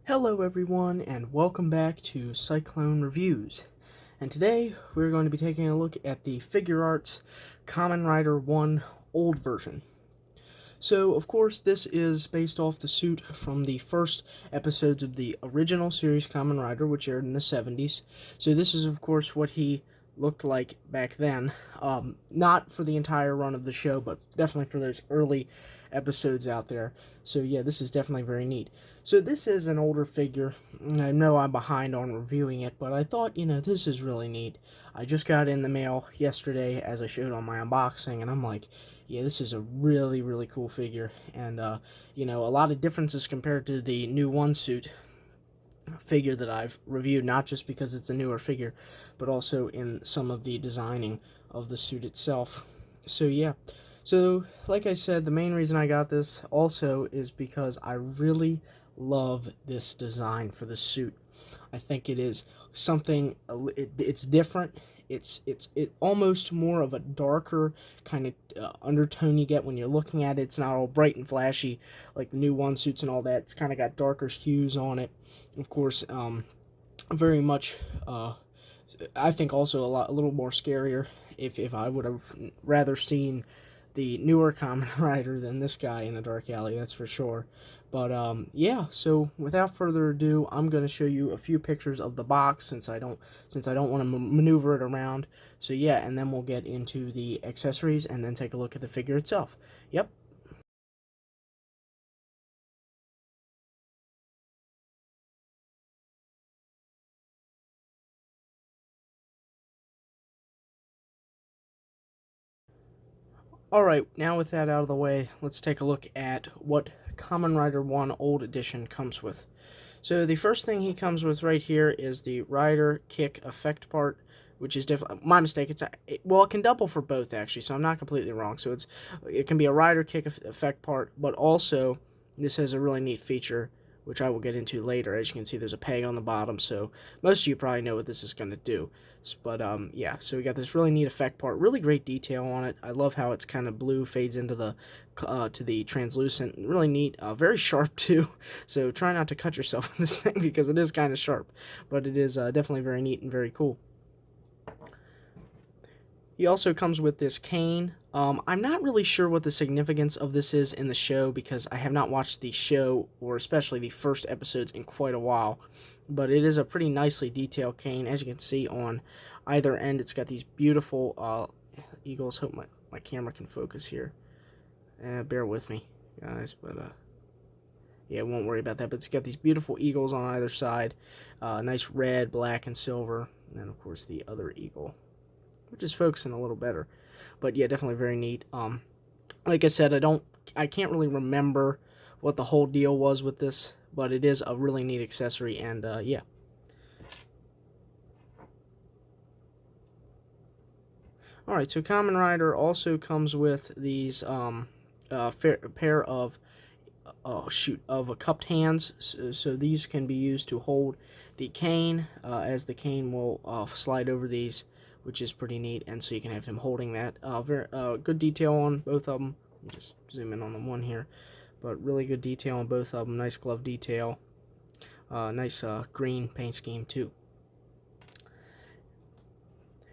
Hello everyone, and welcome back to Cyclone Reviews. And today, we're going to be taking a look at the Figurarts Kamen Rider 1 old version. So, of course, this is based off the suit from the first episodes of the original series Kamen Rider, which aired in the 70s. So this is, of course, what he looked like back then. Not for the entire run of the show, but definitely for those early episodes out there. So yeah, this is definitely very neat. So this is an older figure. I know I'm behind on reviewing it, but I thought, this is really neat. I just got it in the mail yesterday, as I showed on my unboxing, and I'm like, yeah, this is a really, really cool figure. And, a lot of differences compared to the new One Suit figure that I've reviewed, not just because it's a newer figure, but also in some of the designing of the suit itself. So yeah, so like I said, the main reason I got this also is because I really love this design for the suit. I think it is something, it's different. It's almost more of a darker kind of undertone you get when you're looking at it. It's not all bright and flashy like the new One Suits and all that. It's kind of got darker hues on it. Of course, very much, I think also a little more scarier. If I would have rather seen the newer Kamen Rider than this guy in a dark alley, that's for sure. But yeah. So without further ado, I'm going to show you a few pictures of the box since I don't want to maneuver it around. So yeah, and then we'll get into the accessories and then take a look at the figure itself. Yep. Alright, now with that out of the way, let's take a look at what Kamen Rider 1 Old Edition comes with. So the first thing he comes with right here is the Rider Kick Effect part, which is different. My mistake. Well, it can double for both actually, so I'm not completely wrong. So it can be a Rider Kick Effect part, but also this has a really neat feature, which I will get into later. As you can see, there's a peg on the bottom, so most of you probably know what this is going to do. But yeah, so we got this really neat effect part, really great detail on it. I love how it's kind of blue, fades into the to the translucent, really neat, very sharp too. So try not to cut yourself with this thing because it is kind of sharp, but it is definitely very neat and very cool. He also comes with this cane. I'm not really sure what the significance of this is in the show because I have not watched the show, or especially the first episodes, in quite a while. But it is a pretty nicely detailed cane. As you can see on either end, it's got these beautiful eagles. Hope my camera can focus here. Bear with me, guys, but yeah, won't worry about that. But it's got these beautiful eagles on either side. Nice red, black, and silver. And then, of course, the other eagle, which is focusing a little better. But yeah, definitely very neat. Like I said, I can't really remember what the whole deal was with this, but it is a really neat accessory, and yeah. Alright, so Kamen Rider also comes with these pair of cupped hands. So these can be used to hold the cane, as the cane will slide over these, which is pretty neat. And so you can have him holding that. Very good detail on both of them. Let me just zoom in on the one here, but really good detail on both of them. Nice glove detail. Nice green paint scheme too.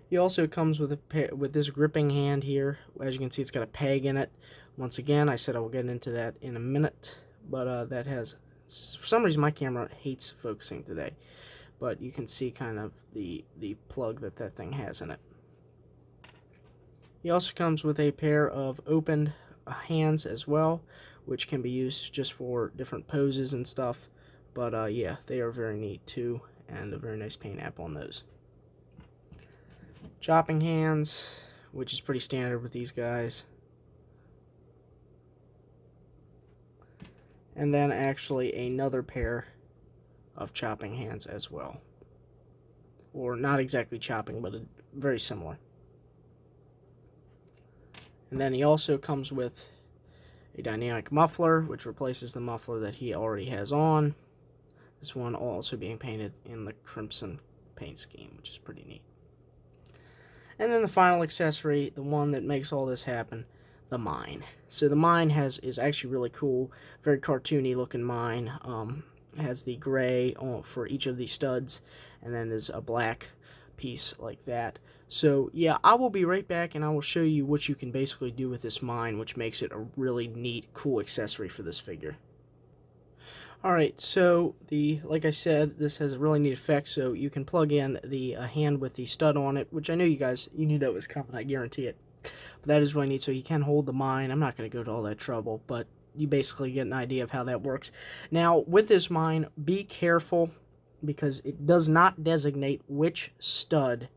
He also comes with with this gripping hand here. As you can see, it's got a peg in it. Once again, I said I will get into that in a minute, but that has, for some reason, my camera hates focusing today. But you can see kind of the plug that thing has in it. He also comes with a pair of opened hands as well, which can be used just for different poses and stuff. But yeah, they are very neat too, and a very nice paint app on those. Chopping hands, which is pretty standard with these guys. And then actually another pair of chopping hands as well. Or not exactly chopping, but very similar. And then he also comes with a dynamic muffler, which replaces the muffler that he already has on. This one also being painted in the crimson paint scheme, which is pretty neat. And then the final accessory, the one that makes all this happen, the mine. So the mine is actually really cool, very cartoony looking mine. has the gray for each of the studs, and then is a black piece like that. So yeah, I will be right back, and I will show you what you can basically do with this mine, which makes it a really neat, cool accessory for this figure. Alright, so like I said, this has a really neat effect, so you can plug in the hand with the stud on it, which I know you knew that was coming, I guarantee it. But that is really neat, so you can hold the mine. I'm not going to go to all that trouble, but you basically get an idea of how that works. Now, with this mine, be careful, because it does not designate which stud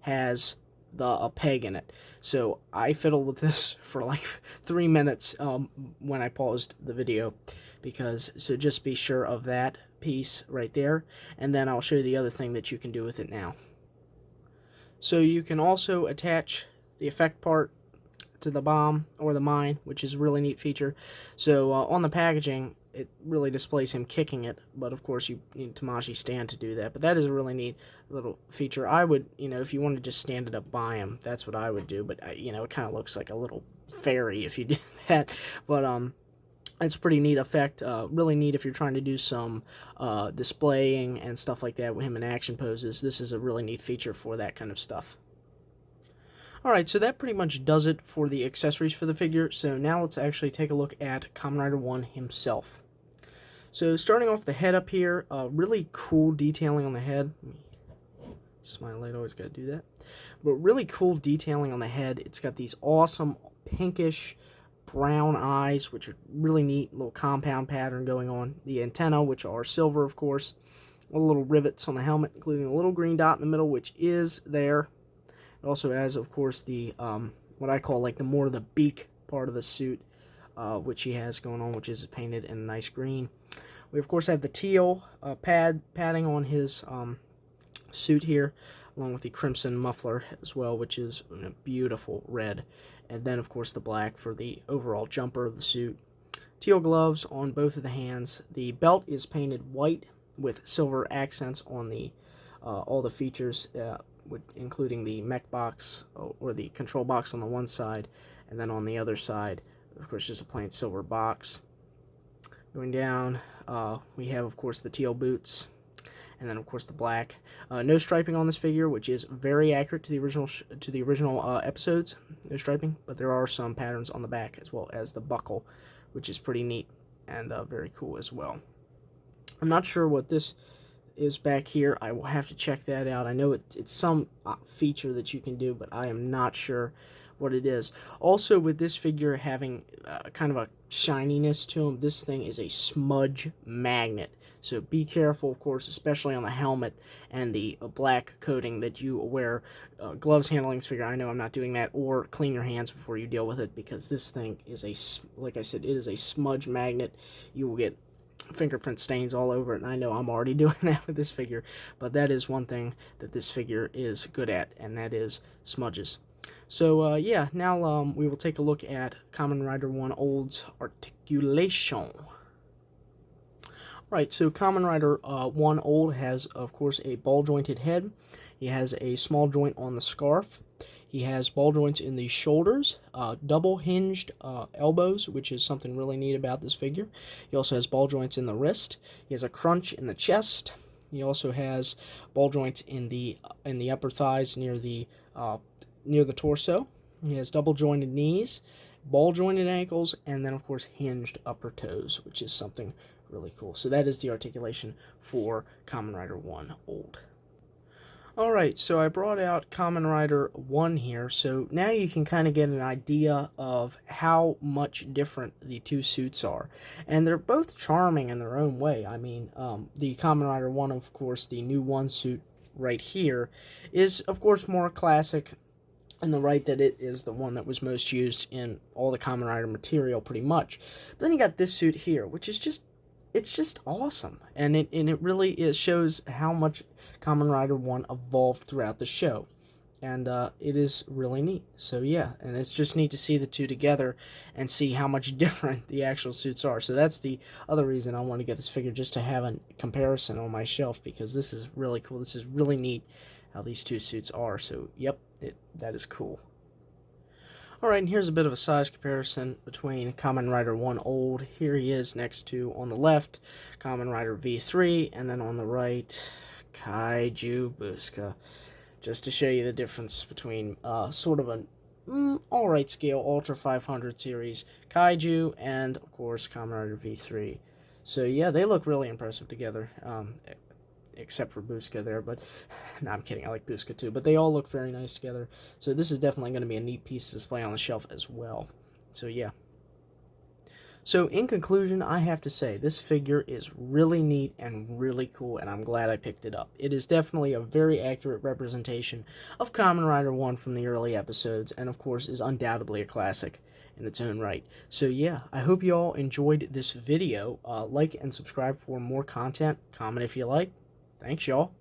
has a peg in it. So I fiddled with this for like 3 minutes when I paused the video, so just be sure of that piece right there, and then I'll show you the other thing that you can do with it now. So you can also attach the effect part to the bomb or the mine, which is a really neat feature. So on the packaging, it really displays him kicking it, but of course you need a Tamashi stand to do that. But that is a really neat little feature. I would, if you want to just stand it up by him, that's what I would do. But it kind of looks like a little fairy if you did that. But it's a pretty neat effect. Really neat if you're trying to do some displaying and stuff like that with him in action poses. This is a really neat feature for that kind of stuff. Alright, so that pretty much does it for the accessories for the figure. So now let's actually take a look at Kamen Rider 1 himself. So starting off the head up here, really cool detailing on the head. Just my light, always gotta do that. But really cool detailing on the head. It's got these awesome pinkish brown eyes, which are really neat, little compound pattern going on. The antenna, which are silver, of course. All the little rivets on the helmet, including a little green dot in the middle, which is there. It also has, of course, the what I call like the beak part of the suit, which he has going on, which is painted in a nice green. We, of course, have the teal padding on his suit here, along with the crimson muffler as well, which is a beautiful red. And then, of course, the black for the overall jumper of the suit. Teal gloves on both of the hands. The belt is painted white with silver accents on the all the features, including the mech box or the control box on the one side, and then on the other side, of course, just a plain silver box. Going down, we have, of course, the teal boots, and then, of course, the black. No striping on this figure, which is very accurate to the original episodes. No striping, but there are some patterns on the back as well as the buckle, which is pretty neat and very cool as well. I'm not sure what this is back here. I will have to check that out. I know it's some feature that you can do, but I am not sure what it is. Also, with this figure having kind of a shininess to him, this thing is a smudge magnet. So be careful, of course, especially on the helmet and the black coating that you wear. Gloves handling this figure, I know I'm not doing that, or clean your hands before you deal with it, because this thing is like I said, it is a smudge magnet. You will get fingerprint stains all over it, and I know I'm already doing that with this figure, but that is one thing that this figure is good at, and that is smudges. So yeah, now we will take a look at Kamen Rider 1 Old's articulation. Right, so Kamen Rider 1 Old has, of course, a ball-jointed head. He has a small joint on the scarf. He has ball joints in the shoulders, double hinged elbows, which is something really neat about this figure. He also has ball joints in the wrist. He has a crunch in the chest. He also has ball joints in the upper thighs near the torso. He has double jointed knees, ball jointed ankles, and then, of course, hinged upper toes, which is something really cool. So that is the articulation for Kamen Rider 1 Old. Alright, so I brought out Kamen Rider 1 here, so now you can kind of get an idea of how much different the two suits are. And they're both charming in their own way. I mean, the Kamen Rider 1, of course, the new 1 suit right here, is, of course, more classic in the right that it is the one that was most used in all the Kamen Rider material, pretty much. But then you got this suit here, which is just... it's just awesome, and it really shows how much Kamen Rider 1 evolved throughout the show, and it is really neat. So yeah, and it's just neat to see the two together and see how much different the actual suits are. So that's the other reason I want to get this figure, just to have a comparison on my shelf, because this is really cool. This is really neat how these two suits are. So yep, that is cool. Alright, and here's a bit of a size comparison between Kamen Rider 1 Old. Here he is next to, on the left, Kamen Rider V3, and then on the right, Kaiju Busca. Just to show you the difference between sort of an alright scale Ultra 500 series Kaiju and, of course, Kamen Rider V3. So yeah, they look really impressive together. Except for Busca there, but no, I'm kidding, I like Busca too, but they all look very nice together, so this is definitely going to be a neat piece to display on the shelf as well. So yeah. So in conclusion, I have to say, this figure is really neat and really cool, and I'm glad I picked it up. It is definitely a very accurate representation of Kamen Rider 1 from the early episodes, and of course is undoubtedly a classic in its own right. So yeah, I hope you all enjoyed this video. Like and subscribe for more content. Comment if you like. Thanks, y'all.